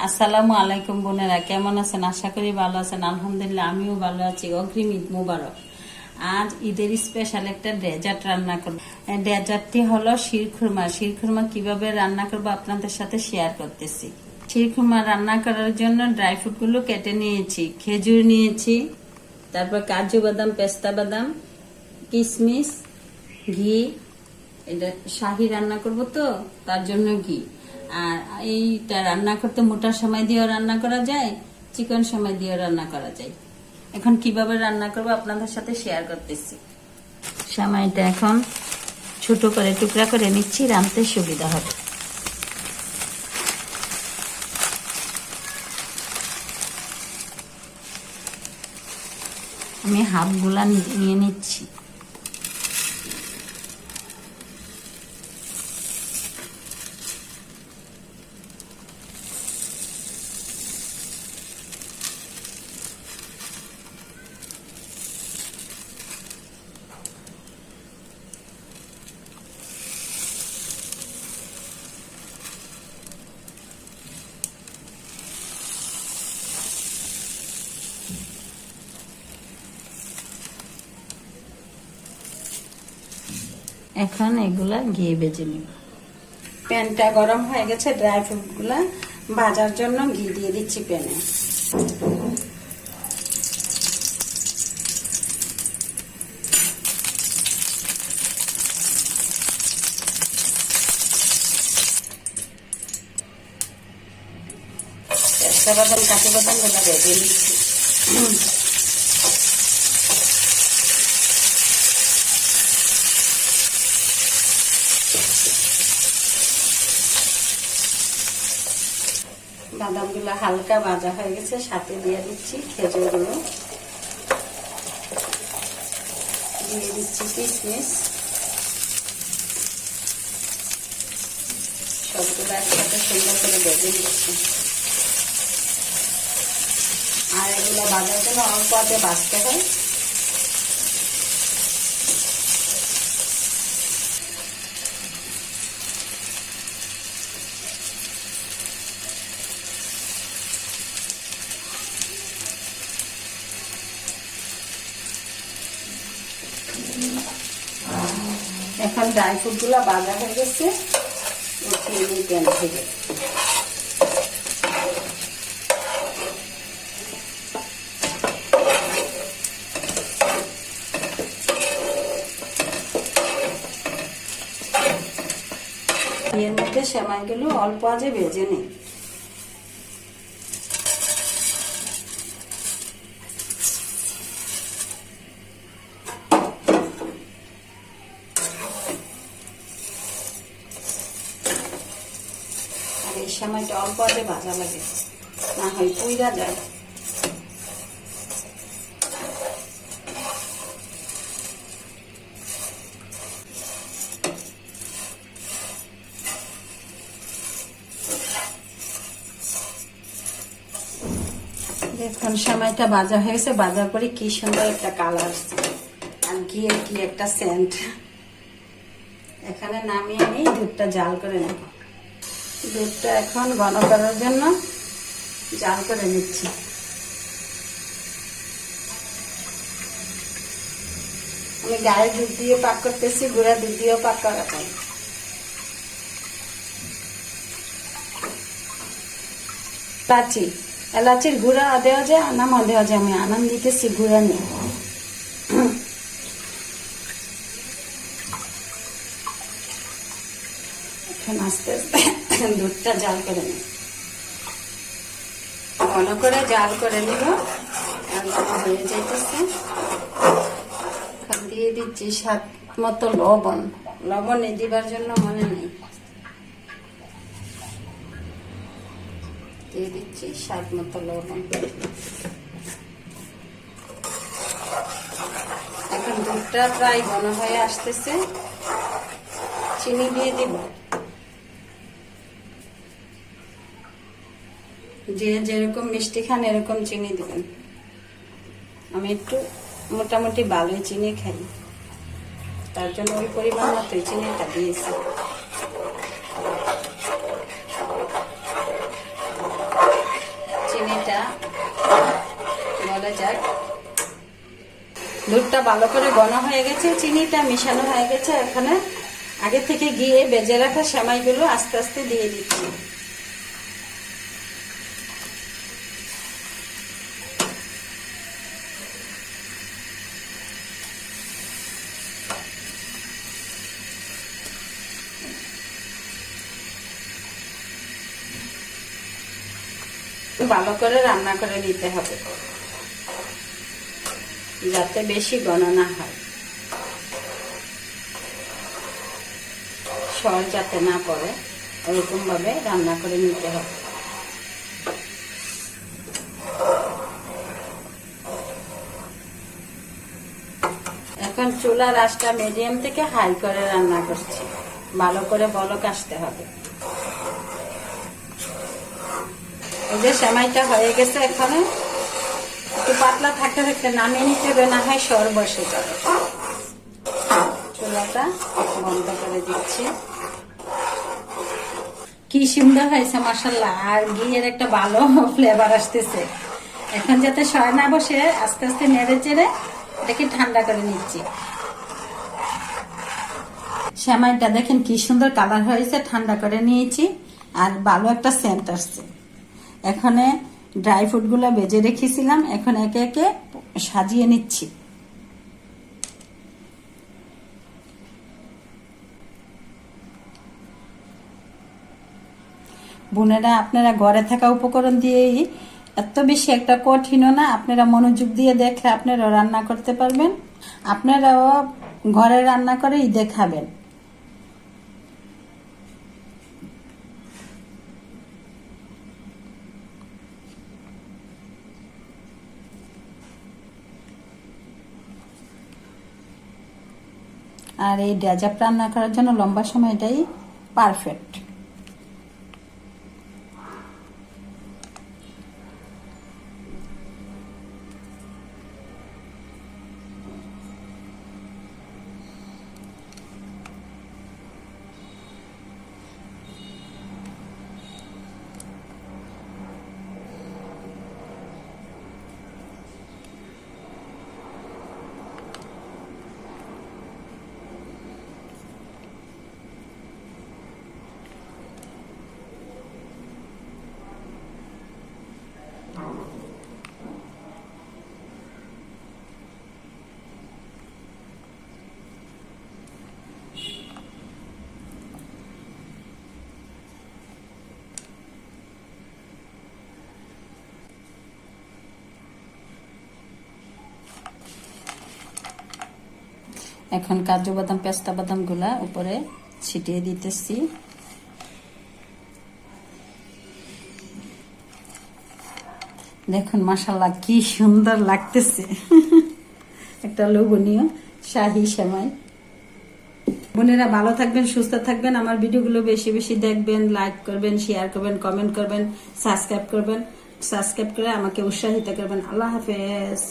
আসসালামু আলাইকুম বোনেরা, কেমন আছেন? আশা করি ভালো আছেন। আলহামদুলিল্লাহ আমিও ভালো আছি। অগ্রিম ঈদ মুবারক। আজ ঈদের স্পেশাল একটা ডেজার্ট রান্না করব। ডেজার্টটি হলো শিরখুরমা। শিরখুরমা কিভাবে রান্না করব আপনাদের সাথে শেয়ার করতেছি। শিরখুরমা রান্না করার জন্য ড্রাই ফ্রুট গুলো কেটে নিয়েছি। খেজুর নিয়েছি, তারপর কাজু বাদাম, পেস্তা বাদাম, কিশমিশ, ঘি। এটা শাহি রান্না করব তো তার জন্য ঘি। আর এইটা রান্না করতে মোটা সময় দিয়েও রান্না করা যায়, চিকন সময় দিয়েও রান্না করা যায়। এখন কিভাবে রান্না করব আপনাদের সাথে শেয়ার করতেছি। সময়টা এখন ছোট করে টুকরা করে নিচ্ছি, রাঁধতে সুবিধা হবে। আমি হাফ গুলা নিয়ে নিচ্ছি। এখন এগুলা ঘি ভেজে নিব। প্যানটা গরম হয়ে গেছে, ড্রাই ফ্রুট গুলা ভাজার জন্য ঘি দিয়ে দিচ্ছি প্যানে। পেস্তা বাদাম, কাজু বাদাম গুলা ভেজে নিচ্ছি। বাদামগুলো হালকা ভাজা হয়ে গেছে, সাথে দিয়ে দিচ্ছি খেজুরগুলো, দিয়ে দিচ্ছি কিশমিশ। সবগুলো একসাথে সুন্দর করে ভেজে দিচ্ছি। আর এগুলো ভাজার জন্য অল্প হাতে ভাজতে হয়। এখন ড্রাই ফ্রুট গুলা ভাজা হয়ে গেছে, উঠিয়ে নিই প্যান থেকে। এর মধ্যে সেমাইগুলো অল্প আঁচে ভেজে নিই। এই সময়টা অল্প আঁচে ভাজা লাগে, না হয় পুইরা যায়। এখন সময়টা ভাজা হয়ে গেছে, ভাজার পরে কি সুন্দর একটা কালার আর ঘিয়ের কি একটা সেন্ট। এখানে নামিয়ে নিই, দুধটা জাল করে নেব। দুধটা এখন ঘন করার জন্য জাল করে নিচ্ছি। আমি গায়ে দুধ দিয়ে পাক করতেছি, গুঁড়া দুধ দিয়েও পাক করা যায়। এলাচির গুঁড়া দেওয়া যায়, আনামও দেওয়া যায়। আমি আনাম দিতেছি, গুঁড়া নেই। এখন আস্তে আস্তে দুধটা জাল করে নিই, ঘন করে জাল করে নিব। হয়ে যাইতেছে, দিয়ে দিচ্ছি স্বাদ মতো লবণ। লবণ দিবার জন্য মনে নেই, দিয়ে দিচ্ছি স্বাদ মতো লবণ। এখন দুধটা প্রায় ঘন হয়ে আসতেছে, চিনি দিয়ে দিব। যে যেরকম মিষ্টি খান এরকম চিনি দিবেন। আমি একটু মোটামুটি ভালোই চিনি খাই, তার জন্য ওই পরিমাণ মতোই চিনিটা দিয়েছি। চলে যাক। দুধটা ভালো করে ঘন হয়ে গেছে, চিনিটা মিশানো হয়ে গেছে। এখানে আগে থেকে গিয়ে বেজে রাখা সেমাইগুলো আস্তে আস্তে দিয়ে দিচ্ছি। ভালো করে রান্না করে নিতে হবে যাতে বেশি ঘন না হয়, সর যাতে না পড়ে, এরকম ভাবে রান্না করে নিতে হবে। এখন চুলার আঁচটা মিডিয়াম থেকে হাই করে রান্না করছি, ভালো করে বলক আসতে হবে। এই যে সেমাইটা হয়ে গেছে, এখানে একটু পাতলা থাকতে থাকতে নামিয়ে নিতে হবে, না হয় সর বসে যাবে। চুলাটা বন্ধ করে দিচ্ছি। কি সুন্দর হয়েছে মাশাআল্লাহ, আর ঘিয়ের একটা ভালো ফ্লেভার আসতেছে। এখন যাতে সর না বসে আস্তে আস্তে নেড়ে চেড়ে এটাকে ঠান্ডা করে নিচ্ছি। সেমাইটা দেখেন কি সুন্দর কালার হয়েছে, ঠান্ডা করে নিয়েছি আর ভালো একটা সেন্ট আসছে। এখানে ড্রাই ফ্রুট গুলা ভেজে রেখেছিলাম, এখন একে একে সাজিয়ে নিচ্ছি। বোনেরা, আপনারা ঘরে থাকা উপকরণ দিয়েই এত বেশি একটা কঠিনও না, আপনারা মনোযোগ দিয়ে দেখলে আপনারাও রান্না করতে পারবেন। আপনারাও ঘরে রান্না করেই দেখাবেন। আর এই ডেজার্ট রান্না করার জন্য লম্বা সময়টাই পারফেক্ট। এখন কাজু বাদাম, পেস্তা বাদাম গুলা উপরে ছিটিয়ে দিতেছি। দেখুন মাশাআল্লাহ কি সুন্দর লাগতেছে, একটা লোভনীয় শাহী সেমাই। বোনেরা ভালো থাকবেন, সুস্থ থাকবেন। আমার ভিডিওগুলো বেশি বেশি দেখবেন, লাইক করবেন, শেয়ার করবেন, কমেন্ট করবেন, সাবস্ক্রাইব করবেন। সাবস্ক্রাইব করে আমাকে উৎসাহিত করবেন। আল্লাহ হাফেজ।